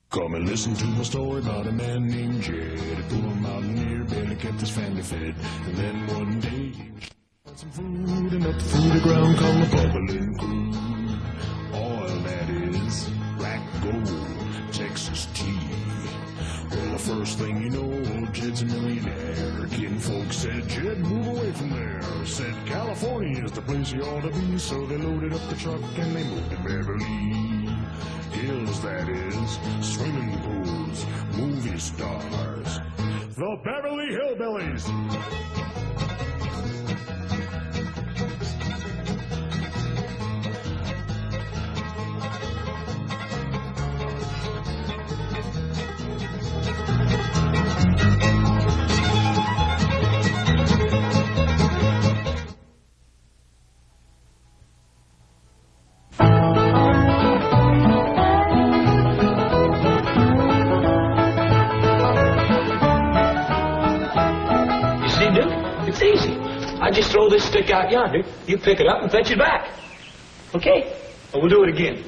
Come and listen to my story about a man named Jed. A poor mountaineer barely kept his family fed. And then one day he found some food, and up through the ground come a bubbling crude. Oil, that is, black gold, Texas tea. Well, the first thing you know, old Jed's a millionaire. Kin folks said, Jed, move away from there. Said, California is the place you ought to be. So they loaded up the truck and they moved to Beverly Hills, that is, swimming pools, movie stars, the Beverly Hillbillies. It's easy. I just throw this stick out yonder. You pick it up and fetch it back. Okay? Well, we'll do it again.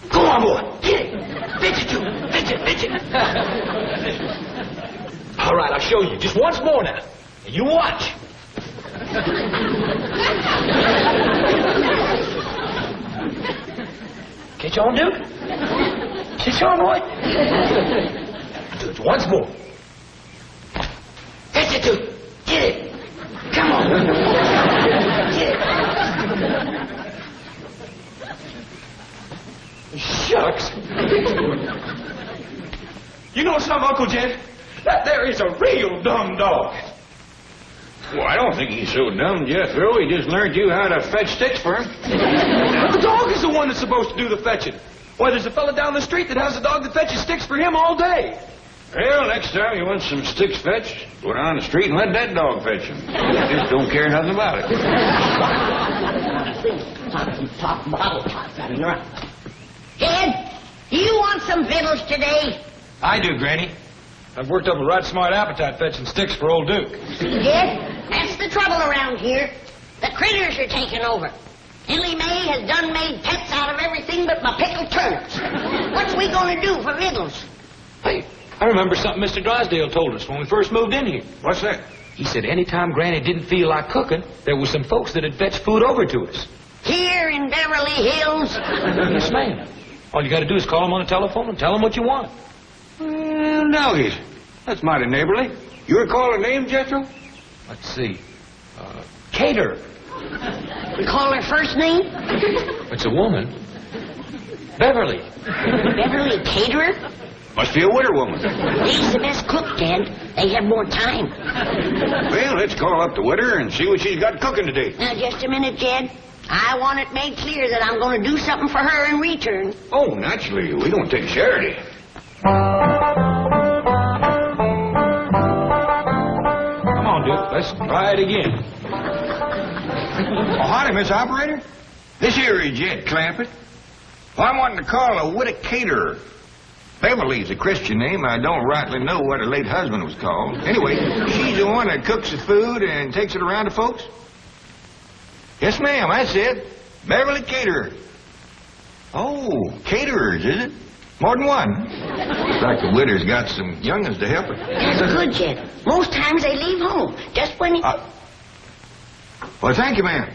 Go on, boy. Get it. Fetch it to him. Fetch it. All right, I'll show you. Just once more now. You watch. Catch on, Duke? Catch on, boy? Do it once more. Fetch it to him. Get it! Come on! Get it! Shucks! You know something, Uncle Jed? That there is a real dumb dog. Well, I don't think he's so dumb, Jethro. He just learned you how to fetch sticks for him. But the dog is the one that's supposed to do the fetching. Why, there's a fella down the street that has a dog that fetches sticks for him all day. Well, next time you want some sticks fetched, go down the street and let that dog fetch them. He just don't care nothing about it. Top bottle top running around. Jed, do you want some victuals today? I do, Granny. I've worked up a right smart appetite fetching sticks for old Duke. Jed, that's the trouble around here. The critters are taking over. Tilly Mae has done made pets out of everything but my pickled turnips. What's we gonna do for victuals? Hey, I remember something Mr. Drysdale told us when we first moved in here. What's that? He said anytime Granny didn't feel like cooking, there was some folks that'd fetch food over to us. Here in Beverly Hills? Yes, ma'am. All you got to do is call them on the telephone and tell them what you want. Well, now, that's mighty neighborly. You recall her name, Jethro? Let's see. Caterer. We call her first name? It's a woman. Beverly. Beverly Caterer? Must be a winter woman. She's the best cook, Dad. They have more time. Well, let's call up the widow and see what she's got cooking today. Now, just a minute, Jed. I want it made clear that I'm going to do something for her in return. Oh, naturally. We don't take charity. Come on, Duke. Let's try it again. Oh, howdy, Miss Operator. This here is Jed Clampett. Well, I'm wanting to call a widow caterer. Beverly's a Christian name. I don't rightly know what her late husband was called. Anyway, she's the one that cooks the food and takes it around to folks? Yes, ma'am, that's it. Beverly Caterers. Oh, caterers, is it? More than one. Looks like the widow's got some young'uns to help her. That's good, Jed. Most times they leave home just when he... Well, thank you, ma'am.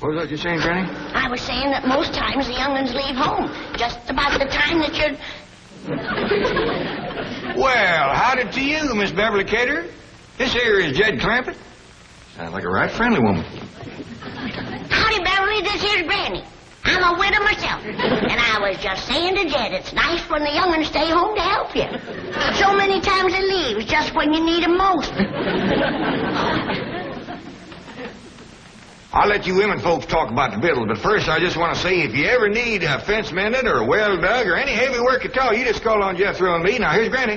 What was that you saying, Granny? I was saying that most times the young'uns leave home just about the time that you're... Well, howdy to you, Miss Beverly Caterer. This here is Jed Clampett. Sounds like a right friendly woman. Howdy, Beverly. This here's Granny. I'm a widow myself. And I was just saying to Jed, it's nice when the young'uns stay home to help you. So many times they leave just when you need them most. I'll let you women folks talk about the victuals, but first I just want to say if you ever need a fence mended or a well dug or any heavy work at all, you just call on Jethro and me. Now, here's Granny.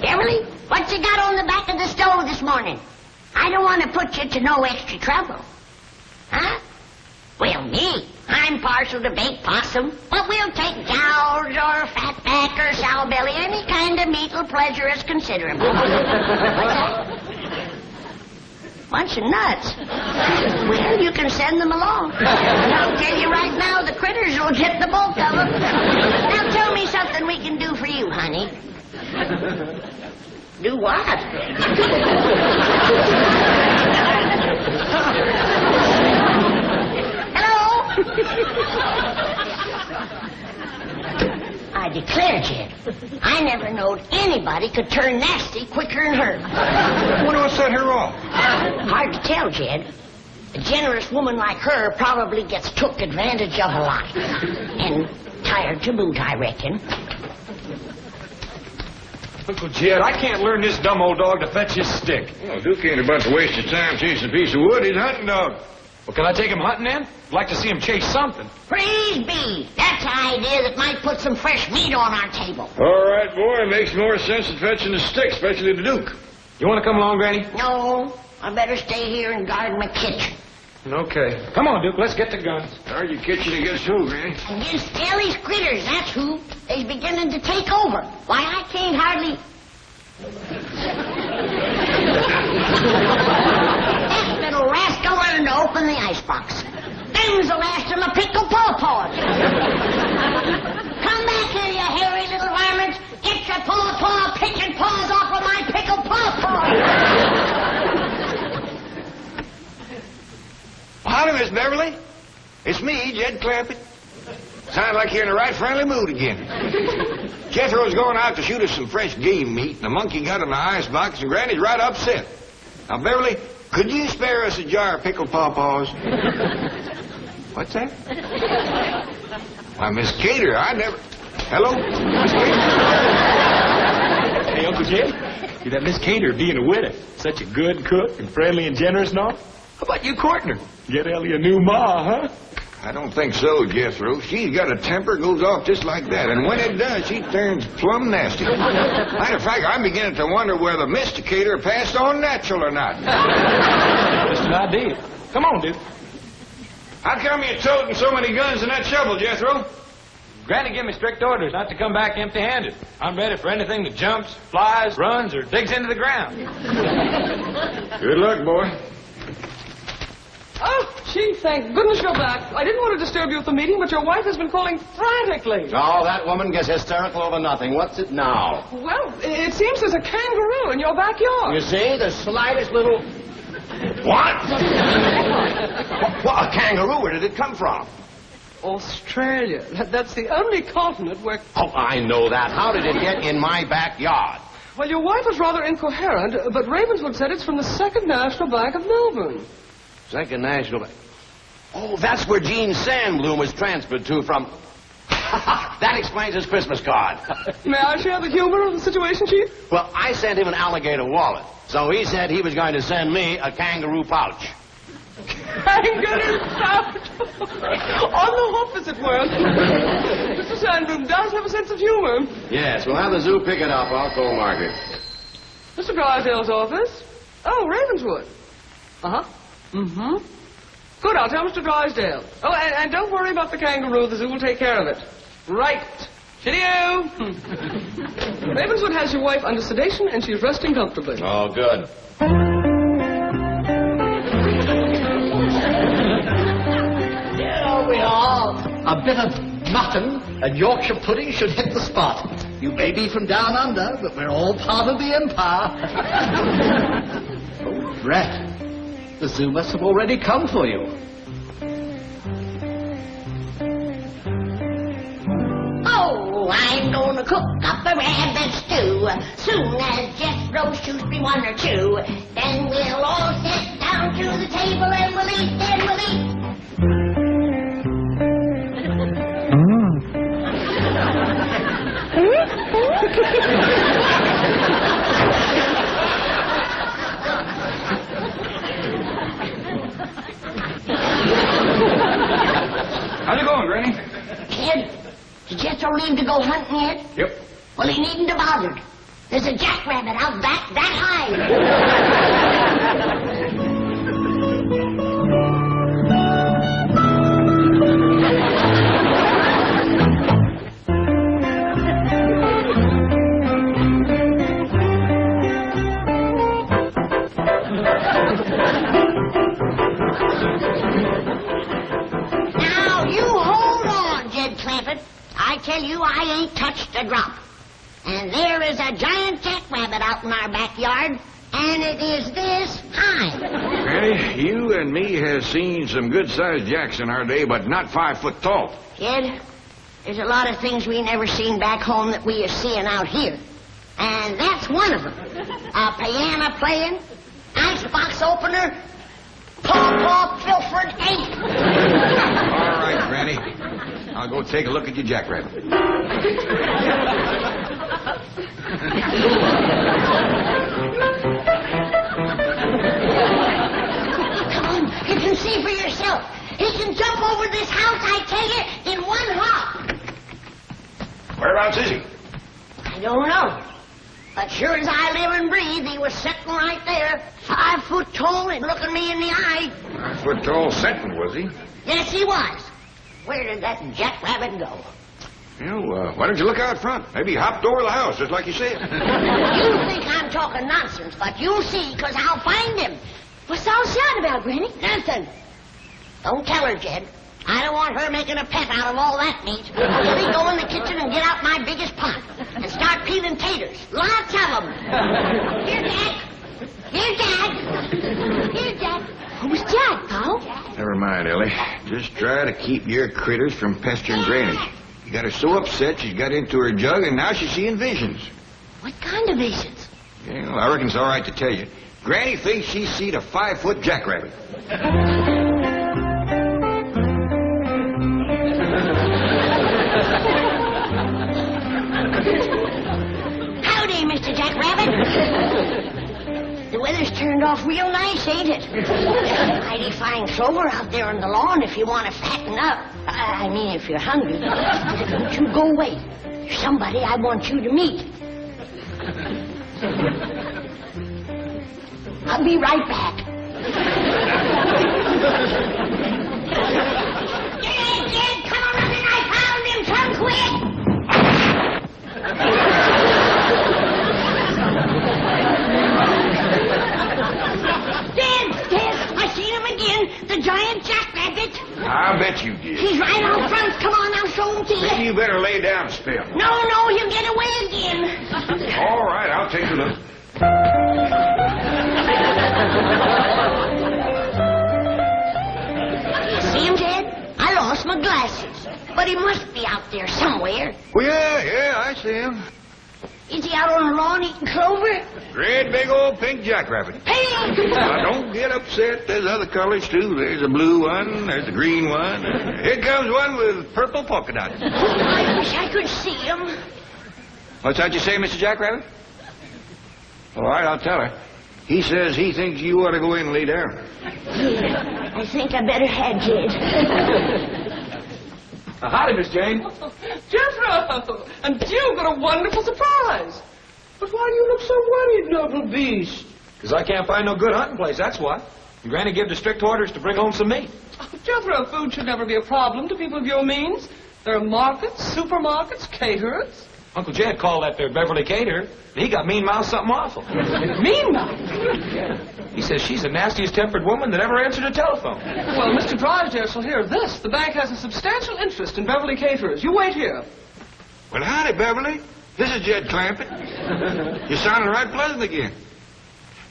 Beverly, what you got on the back of the stove this morning? I don't want to put you to no extra trouble. Huh? Well, me, I'm partial to baked possum, but we'll take jowls or fatback or sow belly, any kind of meat will pleasure us considerably. What's that? Bunch of nuts. Well, you can send them along. I'll tell you right now, the critters will get the bulk of them. Now tell me something we can do for you, honey. Do what? I declare, Jed, I never knowed anybody could turn nasty quicker than her. Wonder what set her off? Hard to tell, Jed. A generous woman like her probably gets took advantage of a lot. And tired to boot, I reckon. Uncle Jed, I can't learn this dumb old dog to fetch his stick. Well, Duke ain't about to waste his time chasing a piece of wood. He's a hunting dog. Well, can I take him hunting then? I'd like to see him chase something. Praise be. That's an idea that might put some fresh meat on our table. All right, boy. It makes more sense than fetching a stick, especially the Duke. You want to come along, Granny? No, I better stay here and guard my kitchen. Okay. Come on, Duke. Let's get the guns. Guard your kitchen against who, Granny? Against Ellie's critters, that's who. They's beginning to take over. Why, I can't hardly... That little rascal learned to open the icebox. Them's the last of my pickled pawpaws. Come back here, you hairy little varmints. Get your paw picking paws off of my pickled pawpaws. Howdy, Miss Beverly. It's me, Jed Clampett. Sounds like you're in the right friendly mood again. Jethro's going out to shoot us some fresh game meat, and the monkey got in the icebox, and Granny's right upset. Now, Beverly, could you spare us a jar of pickled pawpaws? What's that? Why, Miss Cater, I never... Hello? Miss Cater? Hey, Uncle Jed, see that Miss Cater being a widow. Such a good cook and friendly and generous and all. How about you courting her? Get Ellie a new ma, huh? I don't think so, Jethro. She's got a temper, goes off just like that. And when it does, she turns plumb nasty. Matter of fact, I'm beginning to wonder whether Mr. Cater passed on natural or not. Just an idea. Come on, Duke. How come you're toting so many guns in that shovel, Jethro? Granny gave me strict orders not to come back empty-handed. I'm ready for anything that jumps, flies, runs, or digs into the ground. Good luck, boy. Oh, gee, thank goodness you're back. I didn't want to disturb you at the meeting, but your wife has been calling frantically. Oh, that woman gets hysterical over nothing. What's it now? Well, it seems there's a kangaroo in your backyard. You see, the slightest little... What? What? A kangaroo? Where did it come from? Australia. That's the only continent where... Oh, I know that. How did it get in my backyard? Well, your wife was rather incoherent, but Ravenswood said it's from the Second National Bank of Melbourne. Second National Bank. Oh, that's where Gene Sandbloom was transferred to from... That explains his Christmas card. May I share the humor of the situation, Chief? Well, I sent him an alligator wallet, so he said he was going to send me a kangaroo pouch. Kangaroo pouch! On the hop, as it were. Mr. Sandbloom does have a sense of humor. Yes, we'll have the zoo pick it up. I'll call Margaret. Mr. Drysdale's office? Oh, Ravenswood. Uh-huh. Mm-hmm. Good, I'll tell Mr. Drysdale. Oh, and don't worry about the kangaroo. The zoo will take care of it. Right. Cheerio! Ravenswood has your wife under sedation, and she's resting comfortably. Oh, good. Here we are. A bit of mutton and Yorkshire pudding should hit the spot. You may be from down under, but we're all part of the empire. Oh, Brett. The zoo must have already come for you. Oh, I'm going to cook up a rabbit stew. Soon as Jethro shoots me one or two, then we'll all sit down to the table and we'll eat, then we'll eat. How's it going, Granny? Kid, did Jethro leave to go hunting yet? Yep. Well, he needn't have bothered. There's a jackrabbit out back that high. tell you I ain't touched a drop. And there is a giant jackrabbit out in our backyard, and it is this high. Granny, you and me has seen some good-sized jacks in our day, but not 5 foot tall. Kid, there's a lot of things we never seen back home that we are seeing out here. And that's one of them. A piano playing, icebox opener, paw Filford 8. All right, Granny. I'll go take a look at your jackrabbit. Come on, you can see for yourself. He can jump over this house, I tell you, in one hop. Whereabouts is he? I don't know. But sure as I live and breathe, he was sitting right there, 5 foot tall and looking me in the eye. 5 foot tall sitting, was he? Yes, he was. Where did that jackrabbit go? Well, why don't you look out front? Maybe he hopped over the house, just like you said. You think I'm talking nonsense, but you'll see, because I'll find him. What's all shouting about, Granny? Nothing. Don't tell her, Jed. I don't want her making a pet out of all that meat. Let me go in the kitchen and get out my biggest pot and start peeling taters. Lots of them. Here, Jack. Here, Jack. Here, Jack. Who's Jack, Paul? Never mind, Ellie. Just try to keep your critters from pestering Granny. You got her so upset she's got into her jug, and now she's seeing visions. What kind of visions? Yeah, well, I reckon it's all right to tell you. Granny thinks she's seen a 5 foot jackrabbit. Howdy, Mr. Jackrabbit. The weather's turned off real nice, ain't it? Mighty fine clover out there on the lawn if you want to fatten up. I mean, if you're hungry. Don't you go away. There's somebody I want you to meet. I'll be right back. Jed, come on running. I found him. Come quick. Dad, I seen him again. The giant jackrabbit. I bet you did. He's right out front. Come on, I'll show him to you. Maybe you better lay down a spell. No, he'll get away again. All right, I'll take a look. You see him, Dad? I lost my glasses. But he must be out there somewhere. Well, yeah, I see him. Is he out on the lawn eating clover? Great big old pink jackrabbit. Pink! Now, don't get upset. There's other colors, too. There's a blue one. There's a green one. Here comes one with purple polka dots. I wish I could see him. What's that you say, Mr. Jackrabbit? All right, I'll tell her. He says he thinks you ought to go in and lay down. Yeah, I think I better have Jed. Howdy, Miss Jane. Jethro! And you've got a wonderful surprise. But why do you look so worried, noble beast? Because I can't find no good hunting place, that's why. And Granny gave the strict orders to bring home some meat. Oh, Jethro, food should never be a problem to people of your means. There are markets, supermarkets, caterers. Uncle Jed called that there Beverly Caterer. He got mean-mouthed something awful. Mean-mouthed? Yeah. He says she's the nastiest tempered woman that ever answered a telephone. Well, Mr. Drysdale shall hear this. The bank has a substantial interest in Beverly Caterers. You wait here. Well, howdy, Beverly. This is Jed Clampett. You're sounding right pleasant again.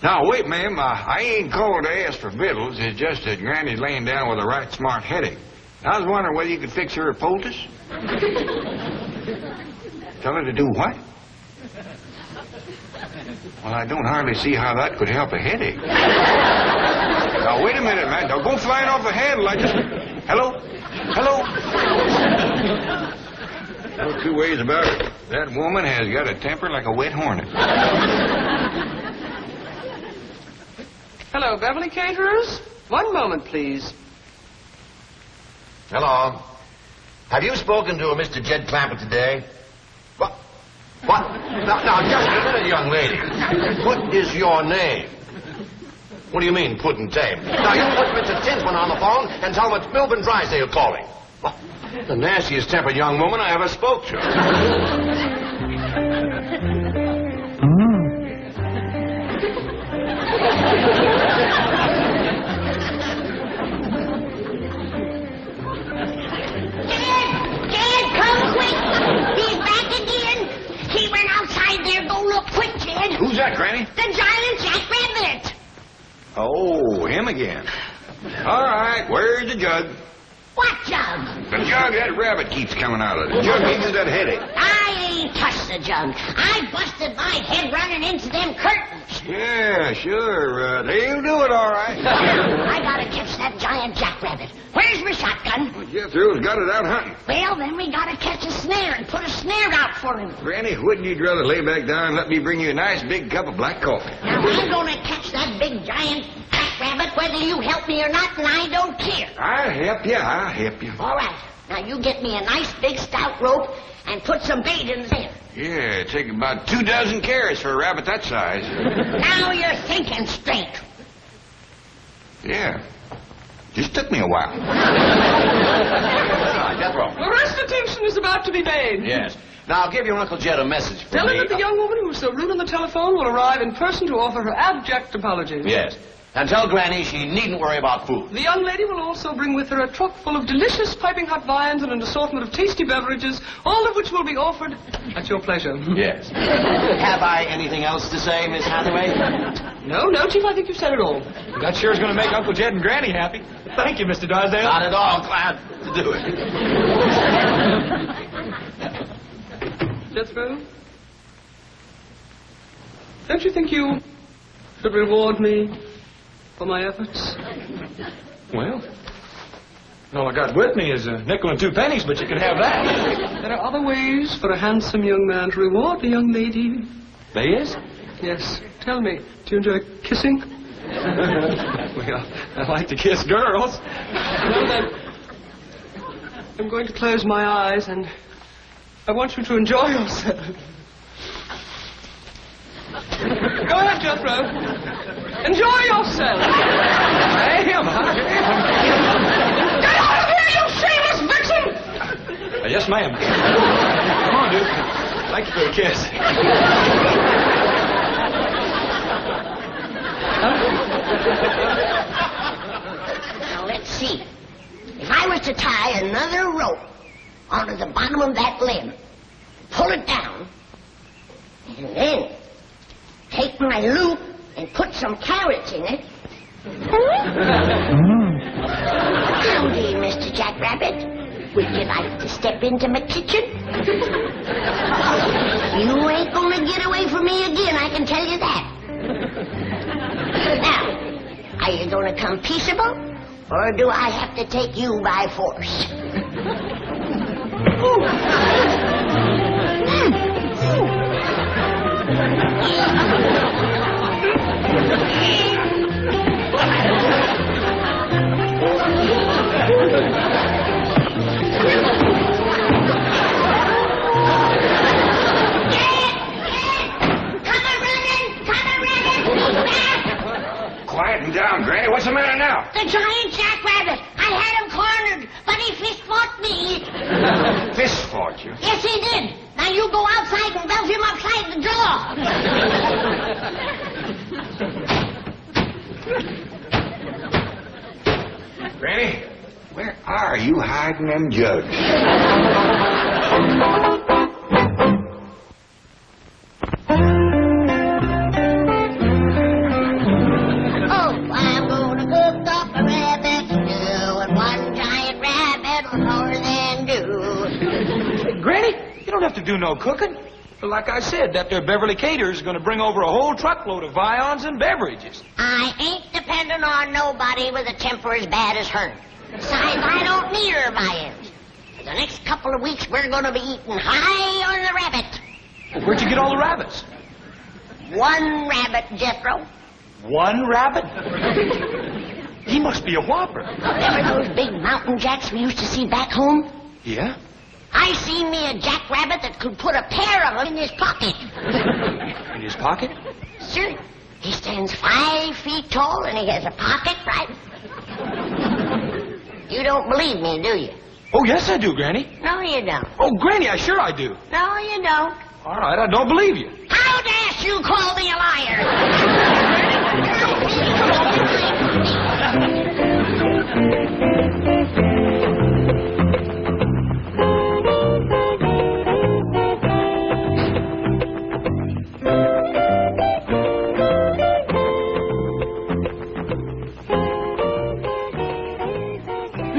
Now, wait, ma'am. I ain't called to ask for victuals. It's just that Granny's laying down with a right smart headache. I was wondering whether you could fix her a poultice. Tell her to do what? Well, I don't hardly see how that could help a headache. Now, wait a minute, man. Don't go flying off the handle. I just... Hello? Hello? No two ways about it. That woman has got a temper like a wet hornet. Hello, Beverly Caterers. One moment, please. Hello. Have you spoken to a Mr. Jed Clampett today? What? Now, just a minute, young lady. What is your name? What do you mean, put and tame? Now, you put Mr. Tinsman on the phone and tell him it's Milburn Drysdale calling. Well, the nastiest tempered young woman I ever spoke to. Jed, come quick. Oh, him again. All right, where's the jug? What jug? The jug that rabbit keeps coming out of. The jug gives you that headache. I ain't touched the jug. I busted my head running into them curtains. Yeah, sure. They'll do it all right. I gotta catch that giant jackrabbit. Where's my shotgun? Well, Jethro's got it out hunting. Well, then we gotta catch a snare and put a snare out for him. Granny, wouldn't you rather lay back down and let me bring you a nice big cup of black coffee? Now, I'm gonna catch that big giant jackrabbit whether you help me or not, and I don't care. I'll help you. All right. Now, you get me a nice big stout rope and put some bait in there. Yeah, take about 2 dozen carrots for a rabbit that size. Now you're thinking straight. Yeah. Just took me a while. Jethro. The restitution is about to be made. Yes. Now, give your Uncle Jed a message for Tell me. him that the young woman who was so rude on the telephone will arrive in person to offer her abject apologies. Yes. And tell Granny she needn't worry about food. The young lady will also bring with her a truck full of delicious piping hot viands and an assortment of tasty beverages, all of which will be offered at your pleasure. Yes. Have I anything else to say, Miss Hathaway? No, Chief, I think you've said it all. That sure is going to make Uncle Jed and Granny happy. Thank you, Mr. Drysdale. Not at all. Glad to do it. Jethro? Don't you think you should reward me for my efforts? Well, all I got with me is a nickel and 2 pennies, but you can have that. There are other ways for a handsome young man to reward a young lady. There is? Yes. Tell me, do you enjoy kissing? Well, I like to kiss girls. Well, then, I'm going to close my eyes, and I want you to enjoy yourself. Go ahead, Jethro. Enjoy yourself. I am. Get out of here, you shameless vixen! Yes, ma'am. Come on, Duke. Thank you for the kiss. Now, let's see. If I was to tie another rope onto the bottom of that limb, pull it down, and then take my loop and put some carrots in it. Howdy, Mr. Jackrabbit. Would you like to step into my kitchen? You ain't gonna get away from me again, I can tell you that. Now, are you gonna come peaceable, or do I have to take you by force? Quieten down, Granny. What's the matter now? The giant jackrabbit. I had him cornered, but he fist-fought me. Fist fought you. Yes, he did. Now you go outside and belt him upside the jaw. Granny, where are you hiding them jugs? Oh, I'm gonna cook up a rabbit stew, and one giant rabbit will more than do. Granny, you don't have to do no cooking. But like I said, that there Beverly Caterers is going to bring over a whole truckload of viands and beverages. I ain't depending on nobody with a temper as bad as her. Besides, I don't need her viands. For the next couple of weeks, we're gonna be eating high on the rabbit. Well, where'd you get all the rabbits? One rabbit, Jethro. One rabbit? He must be a whopper. Remember those big mountain jacks we used to see back home? Yeah? I seen me a jackrabbit that could put a pair of them in his pocket. In his pocket? Sure. He stands 5 feet tall and he has a pocket, right? You don't believe me, do you? Oh, yes, I do, Granny. No, you don't. Oh, Granny, I sure I do. No, you don't. All right, I don't believe you. How dare you call me a liar?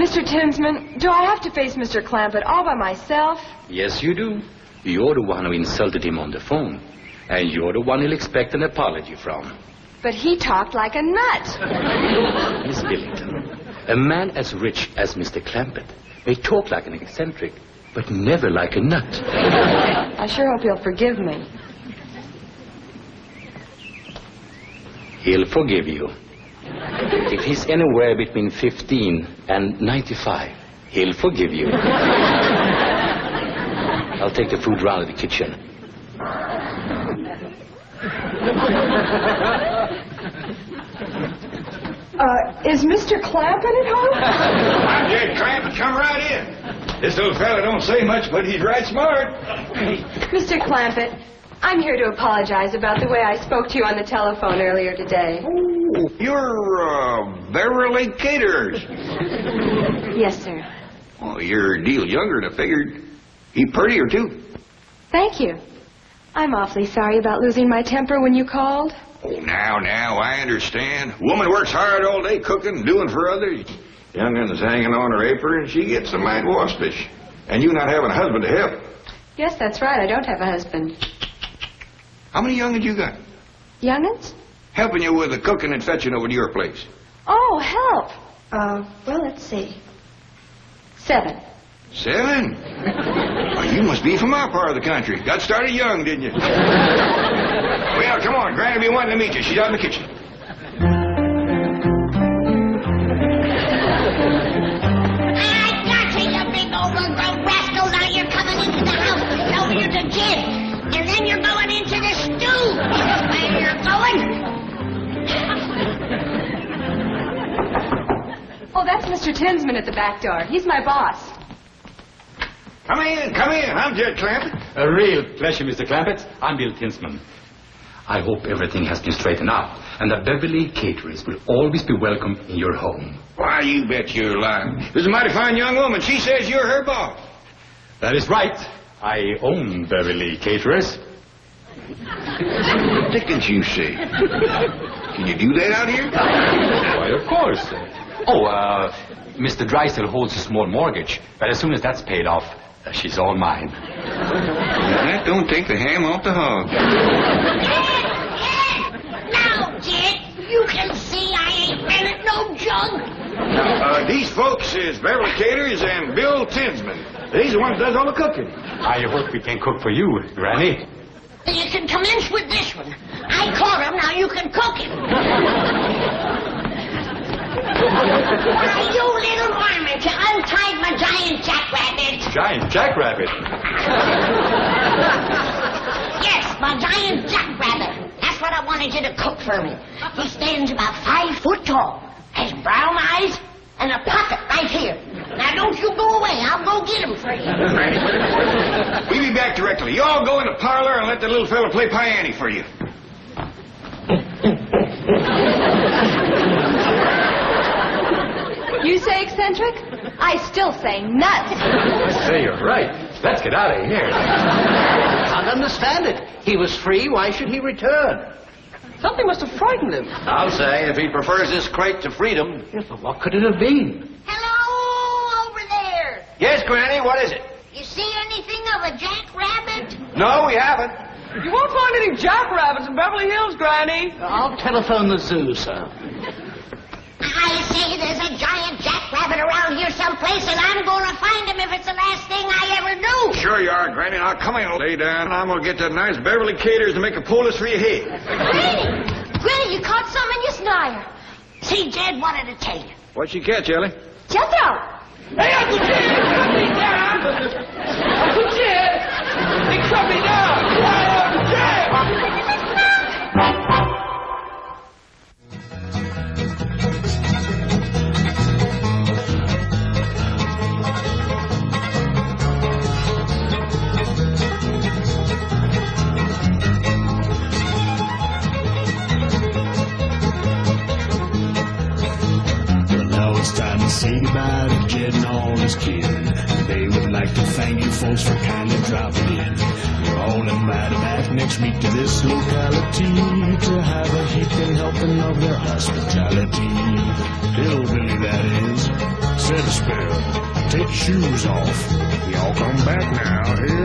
Mr. Tinsman, do I have to face Mr. Clampett all by myself? Yes, you do. You're the one who insulted him on the phone. And you're the one he'll expect an apology from. But he talked like a nut. Miss Billington, a man as rich as Mr. Clampett may talk like an eccentric, but never like a nut. I sure hope he'll forgive me. He'll forgive you. If he's anywhere between 15 and 95, he'll forgive you. I'll take the food round to the kitchen. Is Mr. Clampett at home? I'm Jed Clampett. Come right in. This little fella don't say much, but he's right smart. Mr. Clampett, I'm here to apologize about the way I spoke to you on the telephone earlier today. Oh, you're, Beverly Caterers. Yes, sir. Oh, you're a deal younger than I figured. You prettier, too. Thank you. I'm awfully sorry about losing my temper when you called. Oh, now, I understand. Woman works hard all day cooking, doing for others. Youngin's hanging on her apron, and she gets a mite waspish. And you not having a husband to help. Yes, that's right. I don't have a husband. How many youngins you got? Young'uns? Helping you with the cooking and fetching over to your place. Oh, help. Well, let's see. 7. 7? Well, you must be from our part of the country. Got started young, didn't you? Well, come on. Granny be wanting to meet you. She's out in the kitchen. I got you, you big overgrown rascal. Now you're coming into the house over here to Jed. And then you're going into the stew. Where you're going? Oh, that's Mr. Tinsman at the back door. He's my boss. Come in. I'm Jed Clampett. A real pleasure, Mr. Clampett. I'm Bill Tinsman. I hope everything has been straightened out, and that Beverly Caterers will always be welcome in your home. Why, you bet you're lying. This is a mighty fine young woman. She says you're her boss. That is right. I own Beverly Caterers. Dickens, you say. Can you do that out here? Why, of course. Mr. Drysdale holds a small mortgage, but as soon as that's paid off, she's all mine. That don't take the ham off the hog. Now, Jed, you can see I ain't been at no jug. These folks is Beverly Caterers and Bill Tinsman. These are the ones that does all the cooking. I hope we can cook for you, Granny. You can commence with this one. I caught him, now you can cook him. Why, you little varmint, you untied my giant jackrabbit. Giant JackRabbit? Yes, my giant jackrabbit. That's what I wanted you to cook for me. He stands about 5 foot tall, has brown eyes, and a pocket right here. Now, don't you go away. I'll go get him for you. We'll be back directly. You all go in the parlor and let the little fella play piano for you. You say eccentric? I still say nuts. Say you're right. Let's get out of here. Can't understand it. He was free. Why should he return? Something must have frightened him. I'll say, if he prefers this crate to freedom. Yes, but what could it have been? Hello, over there. Yes, Granny, what is it? You see anything of a jackrabbit? No, we haven't. You won't find any jackrabbits in Beverly Hills, Granny. I'll telephone the zoo, sir. I say there's a giant jackrabbit around here someplace, and I'm going to find him if it's the last thing I ever do. Sure you are, Granny. Now, come in, lay down, and I'm going to get that nice Beverly Caterers to make a poultice for your head. Granny, you caught some in your snire. See, Jed wanted to tell you. What'd she catch, Ellie? Jethro! Hey, Uncle Jed! Cut me down! Uncle Jed! They cut me down! Why, Uncle Jed? It's time to say goodbye to Jed and all his kin. They would like to thank you folks for kindly dropping in. You're all invited back next week to this locality to have a heaping helping of their hospitality. Hillbilly, that is, said a spell. Take your shoes off. Y'all come back now.